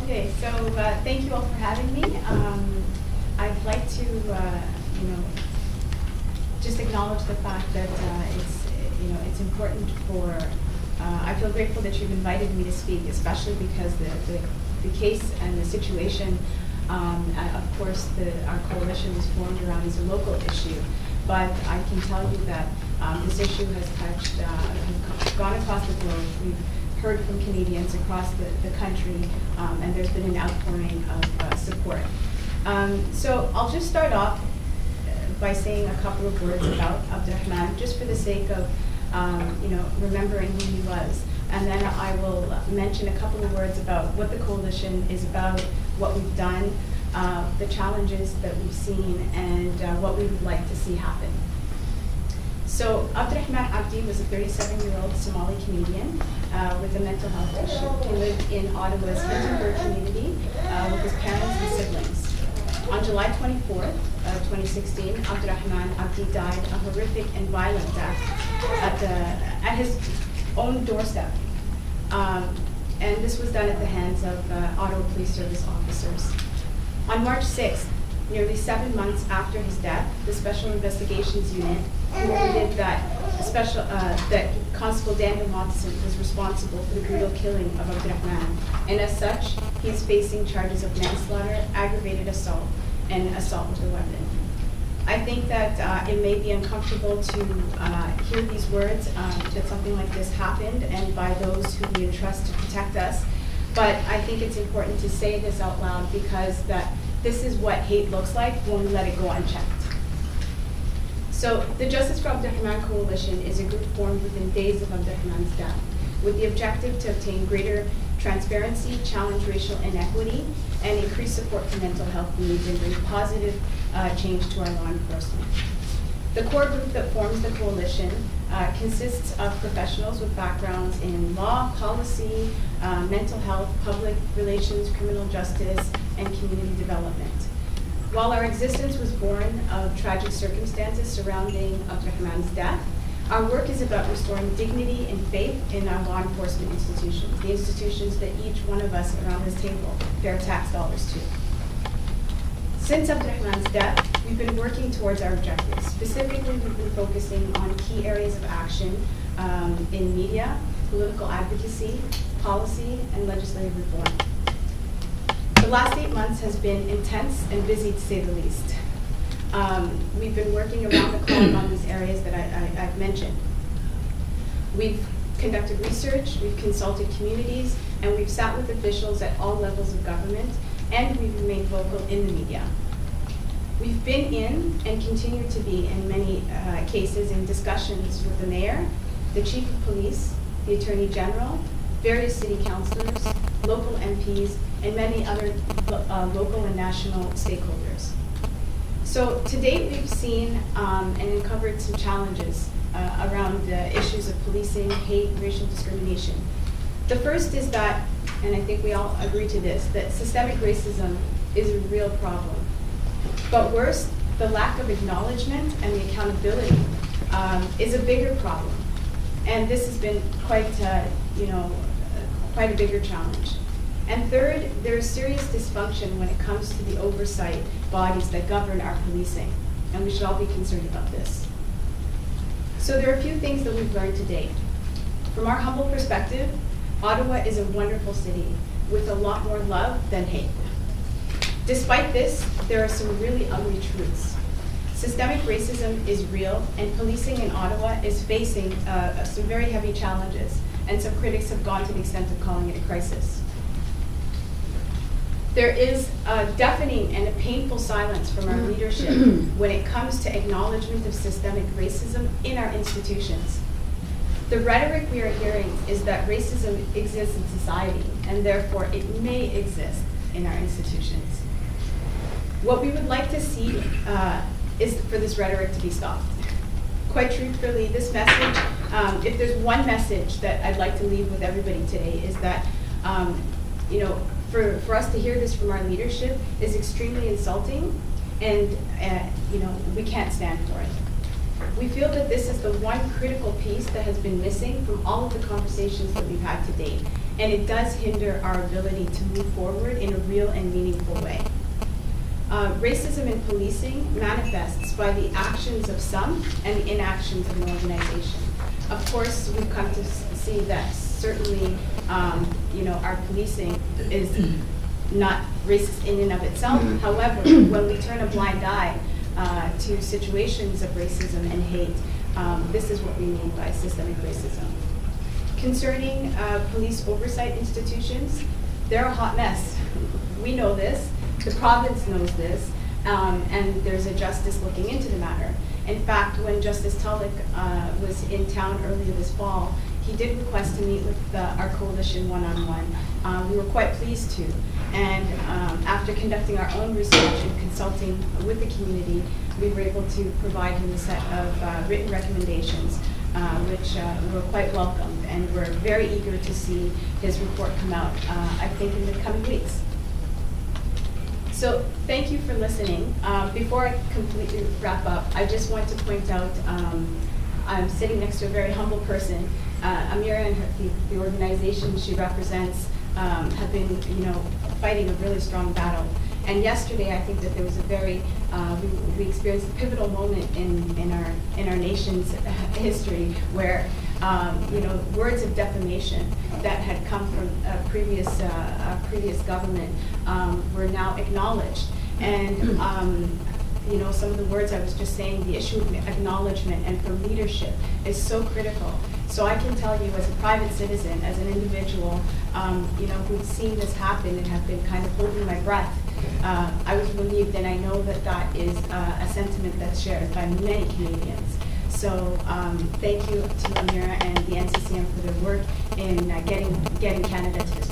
Okay, so thank you all for having me. I'd like to, just acknowledge the fact that it's important for. I feel grateful that you've invited me to speak, especially because the case and the situation. Of course, our coalition was formed around as a local issue, but I can tell you that this issue has touched, gone across the globe. We've heard from Canadians across the country, and there's been an outpouring of support. So I'll just start off by saying a couple of words about Abdirahman, just for the sake of remembering who he was. And then I will mention a couple of words about what the coalition is about, what we've done, the challenges that we've seen, and what we would like to see happen. So Abdirahman Abdi was a 37-year-old Somali Canadian with a mental health issue. He lived in Ottawa's Hindenburg community with his parents and siblings. On July 24th, 2016, Abdirahman Abdi died a horrific and violent death at his own doorstep. And this was done at the hands of Ottawa Police Service officers. On March 6th, nearly 7 months after his death, the Special Investigations Unit concluded that that Constable Daniel Watson was responsible for the brutal killing of Abdirahman, and as such, he is facing charges of manslaughter, aggravated assault, and assault with a weapon. I think that it may be uncomfortable to hear these words, that something like this happened, and by those who we entrust to protect us, but I think it's important to say this out loud because this is what hate looks like when we let it go unchecked. So the Justice for Abdirahman Coalition is a group formed within days of Abdirahman's death with the objective to obtain greater transparency, challenge racial inequity, and increase support for mental health needs and bring positive change to our law enforcement. The core group that forms the coalition consists of professionals with backgrounds in law, policy, mental health, public relations, criminal justice, and community development. While our existence was born of tragic circumstances surrounding Abdirahman's death, our work is about restoring dignity and faith in our law enforcement institutions, the institutions that each one of us around this table pay our tax dollars to. Since Abdirahman's death, we've been working towards our objectives. Specifically, we've been focusing on key areas of action in media, political advocacy, policy, and legislative reform. The last 8 months has been intense and busy, to say the least. We've been working around the clock on these areas that I've mentioned. We've conducted research, we've consulted communities, and we've sat with officials at all levels of government, and we've remained vocal in the media. We've been in and continue to be in many cases in discussions with the mayor, the chief of police, the attorney general, various city councilors, local MPs, and many other local and national stakeholders. So to date, we've seen and uncovered some challenges around the issues of policing, hate, racial discrimination. The first is that, and I think we all agree to this, that systemic racism is a real problem. But worse, the lack of acknowledgement and the accountability is a bigger problem. And this has been quite a bigger challenge. And third, there is serious dysfunction when it comes to the oversight bodies that govern our policing. And we should all be concerned about this. So there are a few things that we've learned to date. From our humble perspective, Ottawa is a wonderful city with a lot more love than hate. Despite this, there are some really ugly truths. Systemic racism is real, and policing in Ottawa is facing some very heavy challenges, and some critics have gone to the extent of calling it a crisis. There is a deafening and a painful silence from our leadership when it comes to acknowledgement of systemic racism in our institutions. The rhetoric we are hearing is that racism exists in society, and therefore it may exist in our institutions. What we would like to see is for this rhetoric to be stopped. Quite truthfully, this message, if there's one message that I'd like to leave with everybody today, is that for us to hear this from our leadership is extremely insulting, and we can't stand for it. We feel that this is the one critical piece that has been missing from all of the conversations that we've had to date, and it does hinder our ability to move forward in a real and meaningful way. Racism in policing manifests by the actions of some and the inactions of an organization. Of course, we've come to see that certainly, our policing is not racist in and of itself. However, when we turn a blind eye to situations of racism and hate, this is what we mean by systemic racism. Concerning police oversight institutions, they're a hot mess. We know this. The province knows this, and there's a justice looking into the matter. In fact, when Justice Tulloch was in town earlier this fall, he did request to meet with our coalition one-on-one. We were quite pleased to. And after conducting our own research and consulting with the community, we were able to provide him a set of written recommendations, which were quite welcomed. And we're very eager to see his report come out, I think, in the coming weeks. So thank you for listening. Before I completely wrap up, I just want to point out I'm sitting next to a very humble person. Amira and the organization she represents have been, fighting a really strong battle. And yesterday, I think that there was a very we experienced a pivotal moment in our nation's history where words of defamation that had come from a previous government were now acknowledged. And some of the words I was just saying, the issue of acknowledgement and for leadership is so critical. So I can tell you as a private citizen, as an individual, who's seen this happen and have been kind of holding my breath, I was relieved, and I know that that is a sentiment that's shared by many Canadians. So thank you to Amira and the NCCM for their work in getting Canada to this